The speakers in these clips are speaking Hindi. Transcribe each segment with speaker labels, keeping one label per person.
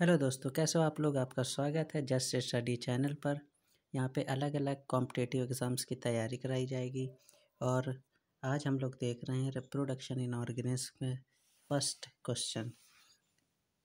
Speaker 1: हेलो दोस्तों, कैसे हो आप लोग। आपका स्वागत है जस्ट स्टडी चैनल पर। यहाँ पे अलग अलग कॉम्पिटिटिव एग्ज़ाम्स की तैयारी कराई जाएगी। और आज हम लोग देख रहे हैं रिप्रोडक्शन इन ऑर्गेनिज्म में फर्स्ट क्वेश्चन।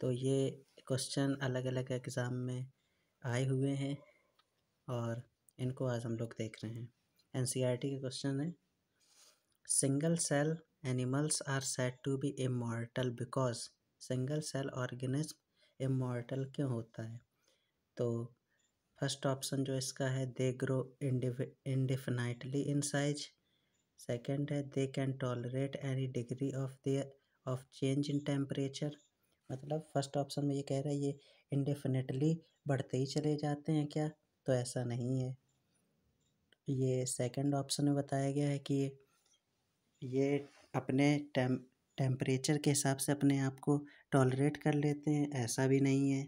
Speaker 1: तो ये क्वेश्चन अलग अलग एग्ज़ाम में आए हुए हैं और इनको आज हम लोग देख रहे हैं। एनसीईआरटी के क्वेश्चन है, single cell animals are said to be immortal because. Single cell organism immortal क्यों होता है? तो फर्स्ट ऑप्शन जो इसका है, they grow indefinitely in size. Second है, they can tolerate any degree of change in temperature. मतलब फर्स्ट ऑप्शन में ये कह रहा है ये इंडेफिनेटली बढ़ते ही चले जाते हैं क्या? तो ऐसा नहीं है। ये सेकंड ऑप्शन में बताया गया है कि ये अपने टेम्परेचर के हिसाब से अपने आप को टॉलरेट कर लेते हैं, ऐसा भी नहीं है।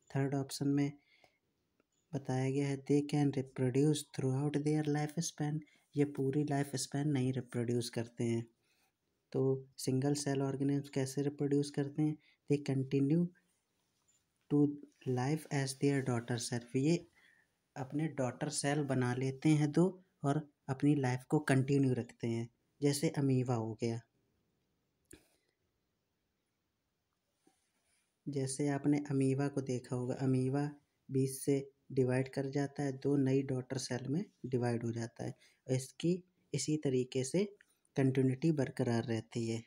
Speaker 1: थर्ड ऑप्शन में बताया गया है they can reproduce throughout their life span. ये पूरी लाइफ स्पैन नहीं रिप्रोड्यूस करते हैं। तो सिंगल सेल ऑर्गेनिज्म कैसे रिप्रोड्यूस करते हैं? They continue to life as their daughter cell. ये अपने डॉटर सेल बना लेते हैं दो और अपनी लाइफ को कंटिन्यू रखते हैं, जैसे अमीबा हो गया। जैसे आपने अमीबा को देखा होगा, अमीबा 20 से डिवाइड कर जाता है, दो नई डॉटर सेल में डिवाइड हो जाता है। और इसकी इसी तरीके से कंटिन्यूटी बरकरार रहती है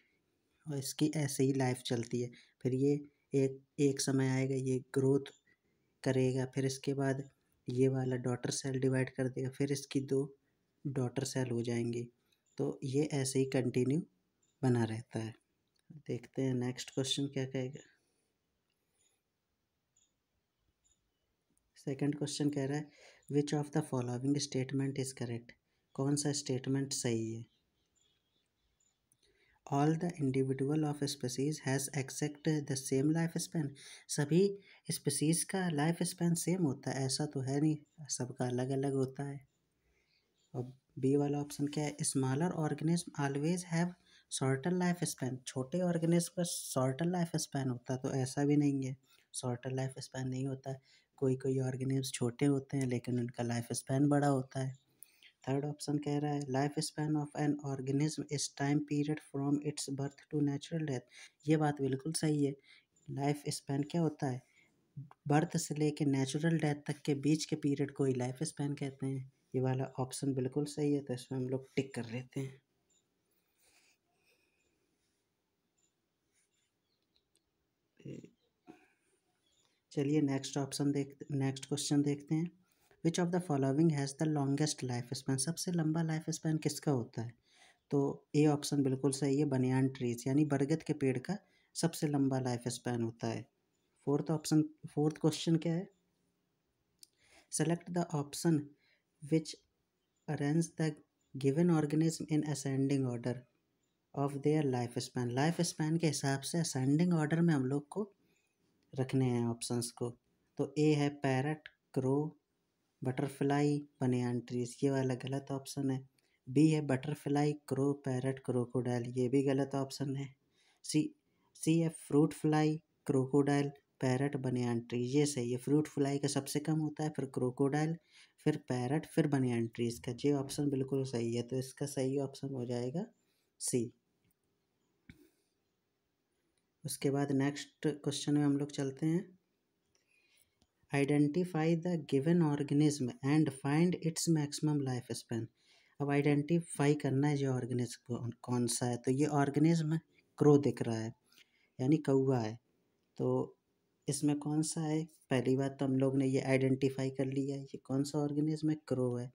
Speaker 1: और इसकी ऐसे ही लाइफ चलती है। फिर ये एक समय आएगा, ये ग्रोथ करेगा, फिर इसके बाद ये वाला डॉटर सेल डिवाइड कर देगा, फिर इसकी दो डॉटर सेल हो जाएंगी। तो ये ऐसे ही कंटिन्यू बना रहता है। देखते हैं नेक्स्ट क्वेश्चन क्या कहेगा। सेकंड क्वेश्चन कह रहा है, which of the following statement is correct. कौन सा स्टेटमेंट सही है? All the individual of species has except the same life span. सभी स्पीसीज का लाइफ स्पैन सेम होता है, ऐसा तो है नहीं, सबका अलग अलग होता है। और बी वाला ऑप्शन क्या है, smaller organism always have shorter life span. छोटे ऑर्गेनिज्म का शॉर्टर लाइफ स्पैन होता है, तो ऐसा भी नहीं है, शॉर्टर लाइफ स्पैन नहीं होता है। कोई कोई ऑर्गेनिज्म छोटे होते हैं लेकिन उनका लाइफ स्पैन बड़ा होता है। थर्ड ऑप्शन कह रहा है, life span of an organism is time period from its birth to natural death. ये बात बिल्कुल सही है। लाइफ स्पैन क्या होता है? बर्थ से लेके नेचुरल डेथ तक के बीच के पीरियड को ही लाइफ स्पैन कहते हैं। ये वाला ऑप्शन बिल्कुल सही है, तो इसमें हम लोग टिक कर लेते हैं। चलिए नेक्स्ट क्वेश्चन देखते हैं। विच of the following has the longest life span. सबसे लंबा लाइफ स्पैन किसका होता है? तो ए ऑप्शन बिल्कुल सही है, बनियान ट्रीज यानी बरगद के पेड़ का सबसे लंबा लाइफ स्पैन होता है। फोर्थ क्वेश्चन क्या है, select the option which arrange the given organism in ascending order of their life span. Life span के हिसाब से असेंडिंग ऑर्डर में हम लोग को रखने हैं ऑप्शंस को। तो ए है पैरट, क्रो, बटरफ्लाई, बनियान ट्रीज। ये वाला गलत ऑप्शन है। बी है बटरफ्लाई, क्रो, पैरट, क्रोकोडाइल। ये भी गलत ऑप्शन है। सी सी है fruit fly, crocodile, parrot, banyan tree. ये सही है। फ्रूट फ्लाई का सबसे कम होता है, फिर क्रोकोडाइल, फिर पैरट, फिर बनियान ट्रीज का। ये ऑप्शन बिल्कुल सही है, तो इसका सही ऑप्शन हो जाएगा सी। उसके बाद नेक्स्ट क्वेश्चन में हम लोग चलते हैं। Identify the given organism and find its maximum life span. अब आइडेंटिफाई करना है ये ऑर्गेनिज्म कौन सा है। तो ये ऑर्गेनिज्म क्रो दिख रहा है यानी कौवा है, तो इसमें कौन सा है? पहली बात तो हम लोग ने ये आइडेंटिफाई कर लिया है, ये कौन सा ऑर्गेनिज्म है, क्रो है।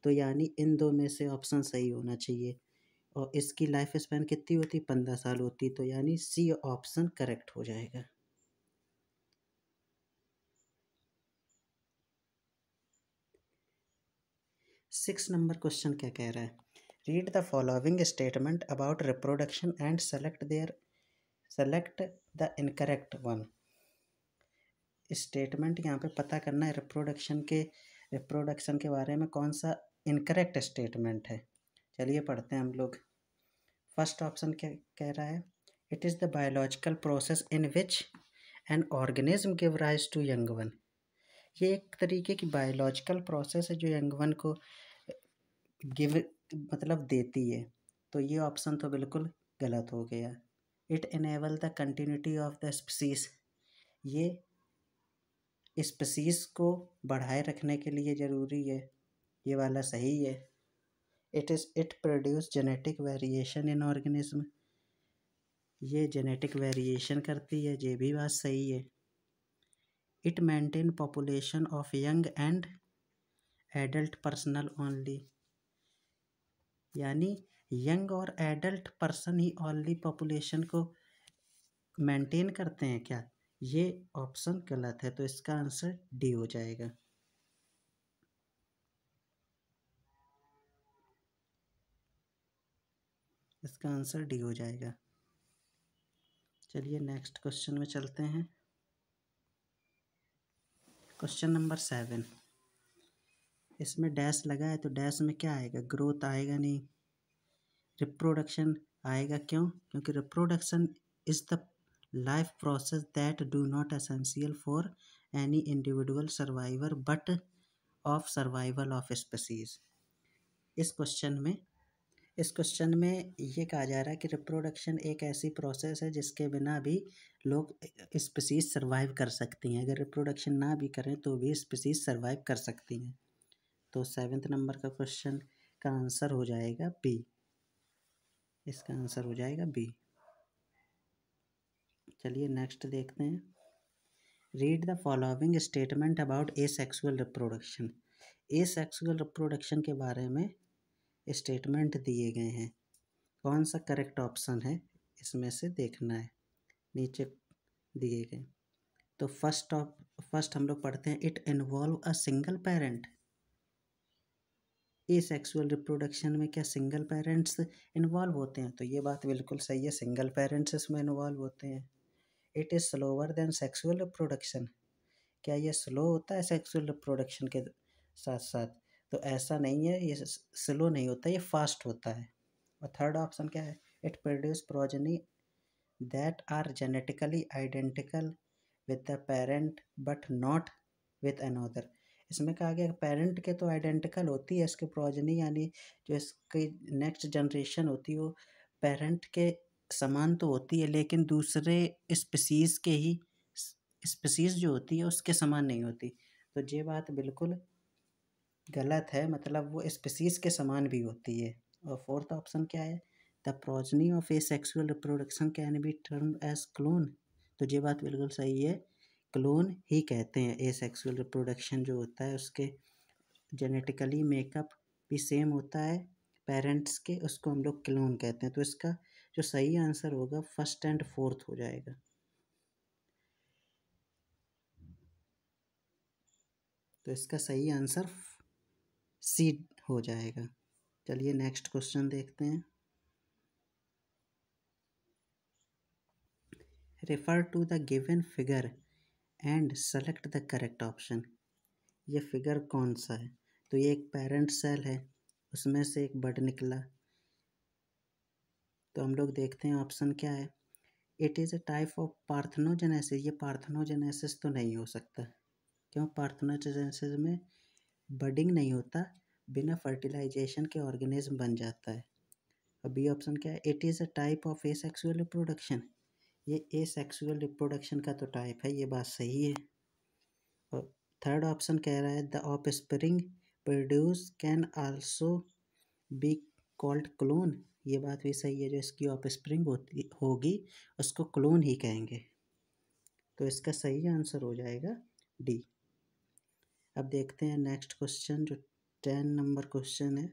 Speaker 1: तो यानी इन दो में से ऑप्शन सही होना चाहिए। और इसकी लाइफ स्पैन कितनी होती? 15 साल होती, तो यानी सी ऑप्शन करेक्ट हो जाएगा। 6 नंबर क्वेश्चन क्या कह रहा है, read the following statement about reproduction and select the incorrect one. Statement यहाँ पे पता करना है रिप्रोडक्शन के बारे में कौन सा इनकरेक्ट स्टेटमेंट है। चलिए पढ़ते हैं हम लोग। फर्स्ट ऑप्शन क्या कह रहा है, it is the biological process in which an organism give rise to young one. ये एक तरीके की बायोलॉजिकल प्रोसेस है जो यंग वन को गिव मतलब देती है। तो ये ऑप्शन तो बिल्कुल गलत हो गया। It enable the continuity of the species, ये स्पीसीज को बढ़ाए रखने के लिए ज़रूरी है, ये वाला सही है। It produce genetic variation in organism, ये जेनेटिक वेरिएशन करती है, ये भी बात सही है। It maintain population of young and adult personal only, यानी यंग और एडल्ट पर्सन ही ओनली पॉपुलेशन को मेंटेन करते हैं क्या? ये ऑप्शन गलत है, तो इसका आंसर डी हो जाएगा। इसका आंसर डी हो जाएगा। चलिए नेक्स्ट क्वेश्चन में चलते हैं। क्वेश्चन नंबर 7, इसमें डैश लगा है तो डैश में क्या आएगा? ग्रोथ आएगा नहीं, रिप्रोडक्शन आएगा। क्यों? क्योंकि reproduction is the life process that do not essential for any individual survivor but of survival of species. इस क्वेश्चन में ये कहा जा रहा है कि रिप्रोडक्शन एक ऐसी प्रोसेस है जिसके बिना भी लोग स्पीसीज सर्वाइव कर सकती हैं। अगर रिप्रोडक्शन ना भी करें तो भी स्पीसीज सर्वाइव कर सकती हैं। तो 7th नंबर का क्वेश्चन का आंसर हो जाएगा बी। इसका आंसर हो जाएगा बी। चलिए नेक्स्ट देखते हैं। Read the following statement about asexual reproduction. Asexual reproduction के बारे में स्टेटमेंट दिए गए हैं, कौन सा करेक्ट ऑप्शन है इसमें से देखना है, नीचे दिए गए। तो फर्स्ट हम लोग पढ़ते हैं, it involve a single parent. Asexual reproduction में क्या सिंगल पेरेंट्स इन्वॉल्व होते हैं? तो ये बात बिल्कुल सही है, सिंगल पेरेंट्स इसमें इन्वॉल्व होते हैं। It is slower then sexual reproduction, क्या ये स्लो होता है सेक्सुअल रिप्रोडक्शन के साथ साथ? तो ऐसा नहीं है, ये स्लो नहीं होता, ये फास्ट होता है। और थर्ड ऑप्शन क्या है? It produce progeny that are genetically identical with the parent but not with another. इसमें कहा गया पेरेंट के तो आइडेंटिकल होती है इसके प्रोजेनी, यानी जो इसकी नेक्स्ट जनरेशन होती है वो पेरेंट के समान तो होती है, लेकिन दूसरे स्पीसीज़ के ही स्पीसीज़ जो होती है उसके समान नहीं होती। तो ये बात बिल्कुल गलत है, मतलब वो स्पीसीज़ के समान भी होती है। और फोर्थ ऑप्शन क्या है? The progeny of asexual reproduction can be termed as clone. तो ये बात बिल्कुल सही है, क्लोन ही कहते हैं। ए सेक्सुअल रिप्रोडक्शन जो होता है उसके जेनेटिकली मेकअप भी सेम होता है पेरेंट्स के, उसको हम लोग क्लोन कहते हैं। तो इसका जो सही आंसर होगा फर्स्ट एंड फोर्थ हो जाएगा। तो इसका सही आंसर सी हो जाएगा। चलिए नेक्स्ट क्वेश्चन देखते हैं। Refer to the given figure and select the correct option. ये फिगर कौन सा है? तो ये एक पेरेंट सेल है, उसमें से एक बड निकला। तो हम लोग देखते हैं ऑप्शन क्या है। It is a type of parthenogenesis. ये पार्थनोजेनेसिस तो नहीं हो सकता, क्यों? पार्थनोजेनेसिस में बडिंग नहीं होता, बिना फर्टिलाइजेशन के ऑर्गेनिज्म बन जाता है। अब बी ऑप्शन क्या है? It is a type of asexual reproduction. ये एसेक्सुअल रिप्रोडक्शन का तो टाइप है, ये बात सही है। और थर्ड ऑप्शन कह रहा है the offspring produce can also be called clone. ये बात भी सही है, जो इसकी ऑफस्प्रिंग होगी उसको क्लोन ही कहेंगे। तो इसका सही आंसर हो जाएगा डी। अब देखते हैं नेक्स्ट क्वेश्चन, जो 10 नंबर क्वेश्चन है।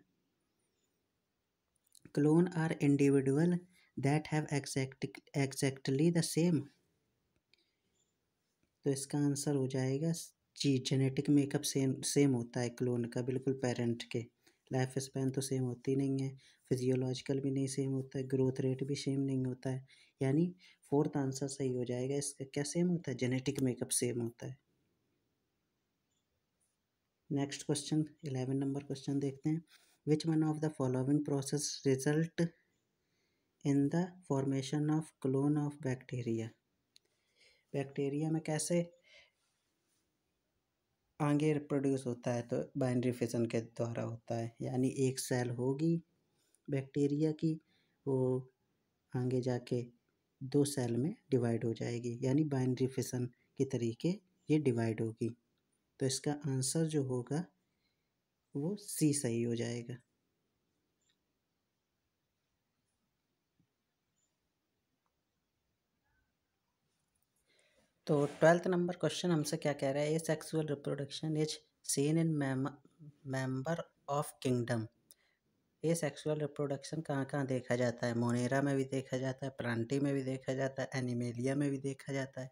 Speaker 1: Clone are individual that have exactly the same. तो इसका आंसर हो जाएगा जी, जेनेटिक मेकअप सेम होता है क्लोन का, बिल्कुल पेरेंट के। लाइफ स्पैन तो सेम होती नहीं है, फिजियोलॉजिकल भी नहीं सेम होता है, ग्रोथ रेट भी सेम नहीं होता है, यानी फोर्थ आंसर सही हो जाएगा। इसका क्या सेम होता है? जेनेटिक मेकअप सेम होता है। नेक्स्ट क्वेश्चन 11 नंबर क्वेश्चन देखते हैं। Which one of the following process result in the formation of clone of bacteria. Bacteria में कैसे आगे रिप्रोड्यूस होता है, तो बाइनरी फिजन के द्वारा होता है। यानी एक सेल होगी बैक्टीरिया की, वो आगे जाके दो सेल में डिवाइड हो जाएगी, यानी बाइनरी फिजन के तरीके ये डिवाइड होगी। तो इसका आंसर जो होगा वो सी सही हो जाएगा। तो 12th नंबर क्वेश्चन हमसे क्या कह रहा है, ए sexual reproduction is seen in member of kingdom. ये सेक्सुअल रिप्रोडक्शन कहाँ कहाँ देखा जाता है? मोनेरा में भी देखा जाता है, प्लांटी में भी देखा जाता है, एनिमेलिया में भी देखा जाता है।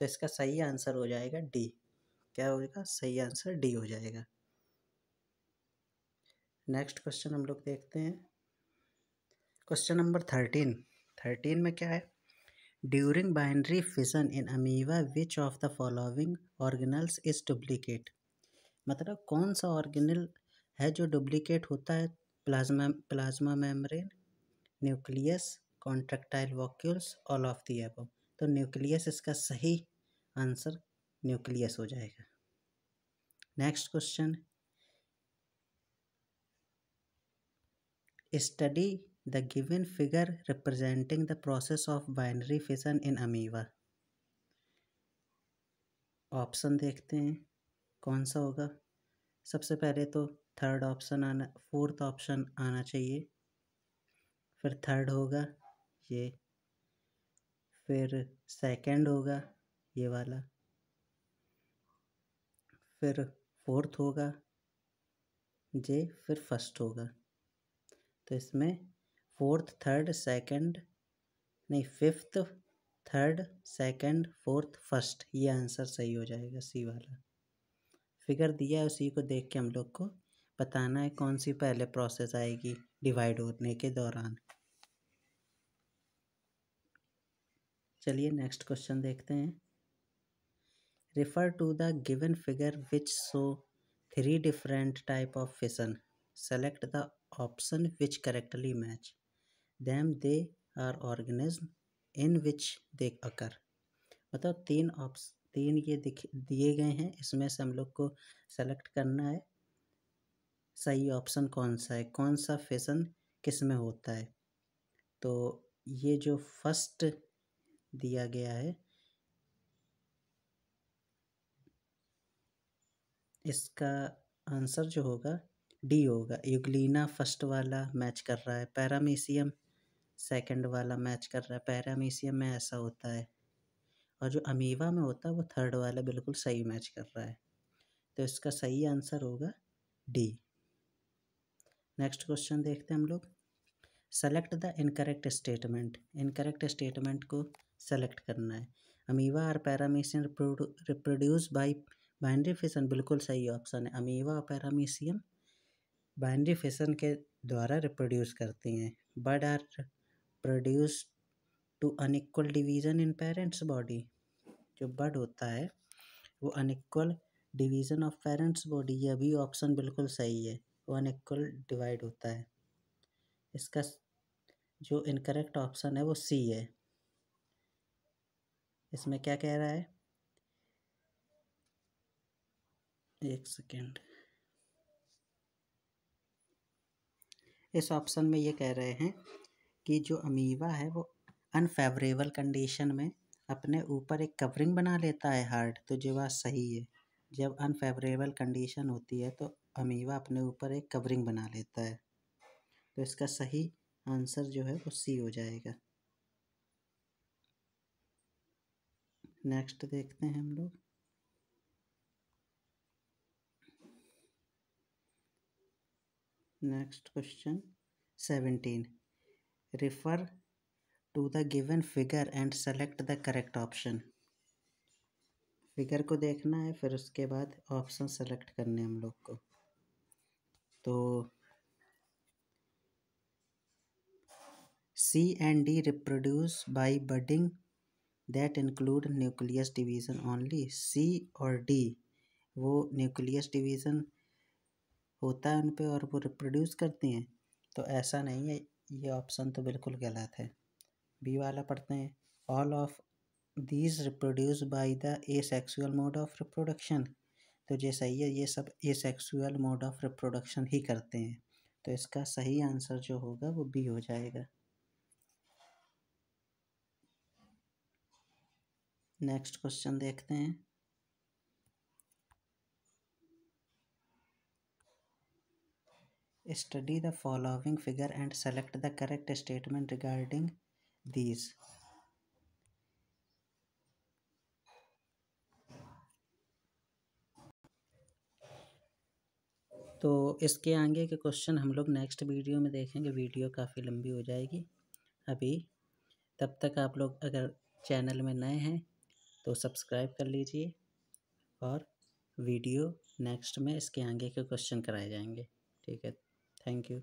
Speaker 1: तो इसका सही आंसर हो जाएगा डी। क्या होगा? सही आंसर डी हो जाएगा। नेक्स्ट क्वेश्चन हम लोग देखते हैं, क्वेश्चन नंबर 13 में क्या है, during binary fission in amoeba which of the following organelles is duplicate. मतलब कौन सा ऑर्गेनल है जो डुप्लीकेट होता है? Plasma membrane, nucleus, contractile vacuoles, all of the above. तो न्यूक्लियस इसका सही आंसर न्यूक्लियस हो जाएगा। Next question, study the given figure representing the process of binary fission in amoeba. Option देखते हैं कौन सा होगा। सबसे पहले तो फोर्थ ऑप्शन आना चाहिए, फिर थर्ड होगा ये, फिर सेकंड होगा ये वाला, फिर फोर्थ होगा जे, फिर फर्स्ट होगा। तो इसमें फोर्थ, थर्ड, सेकंड नहीं, fifth, third, second, fourth, first, ये आंसर सही हो जाएगा, सी वाला। फिगर दिया है, उसी को देख के हम लोग को बताना है कौन सी पहले प्रोसेस आएगी डिवाइड होने के दौरान। चलिए नेक्स्ट क्वेश्चन देखते हैं, refer to the given figure which show 3 different type of fission. Select the option which correctly match them. They are organism in which they occur. मतलब तीन ये दिए गए हैं, इसमें से हम लोग को सेलेक्ट करना है सही ऑप्शन कौन सा है, कौन सा फिशन किस में होता है। तो ये जो फर्स्ट दिया गया है, इसका आंसर जो होगा डी होगा। यूग्लिना फर्स्ट वाला मैच कर रहा है, पैरामीशियम सेकंड वाला मैच कर रहा है, पैरामीशियम में ऐसा होता है, और जो अमीबा में होता है वो थर्ड वाला बिल्कुल सही मैच कर रहा है। तो इसका सही आंसर होगा डी। नेक्स्ट क्वेश्चन देखते हैं हम लोग, select the incorrect statement. Incorrect statement को सेलेक्ट करना है। अमीबा और paramecium reproduce by binary fission, बिल्कुल सही ऑप्शन है। अमीबा और पैरामीशियम बाइनरी फिशन के द्वारा रिप्रोड्यूस करती हैं। Bud are produce to unequal division in parent's body. जो बर्ड होता है वो unequal division of parent's body, यह भी ऑप्शन बिल्कुल सही है, वो अनइक्वल डिवाइड होता है। इसका जो इनकरेक्ट ऑप्शन है वो सी है। इसमें क्या कह रहा है, एक सेकेंड, इस ऑप्शन में ये कह रहे हैं कि जो अमीबा है वो अनफेवरेबल कंडीशन में अपने ऊपर एक कवरिंग बना लेता है हार्ड। तो जो बात सही है, जब अनफेवरेबल कंडीशन होती है तो अमीबा अपने ऊपर एक कवरिंग बना लेता है। तो इसका सही आंसर जो है वो सी हो जाएगा। नेक्स्ट देखते हैं हम लोग, next question 17, refer to the given figure and select the correct option. Figure को देखना है, फिर उसके बाद ऑप्शन सेलेक्ट करने हम लोग को। तो C and D reproduce by budding that include nucleus division only. C और डी वो न्यूक्लियस डिवीज़न होता है उन पे और वो रिप्रोड्यूस करती हैं, तो ऐसा नहीं है, ये ऑप्शन तो बिल्कुल गलत है। बी वाला पढ़ते हैं, all of these reproduce by the asexual mode of reproduction. तो ये सही है, ये सब एसेक्सुअल मोड ऑफ रिप्रोडक्शन ही करते हैं। तो इसका सही आंसर जो होगा वो बी हो जाएगा। नेक्स्ट क्वेश्चन देखते हैं। Study the following figure and select the correct statement regarding these. तो इसके आगे के क्वेश्चन हम लोग नेक्स्ट वीडियो में देखेंगे, वीडियो काफ़ी लंबी हो जाएगी अभी। तब तक आप लोग अगर चैनल में नए हैं तो सब्सक्राइब कर लीजिए, और वीडियो नेक्स्ट में इसके आगे के क्वेश्चन कराए जाएंगे। ठीक है, थैंक यू।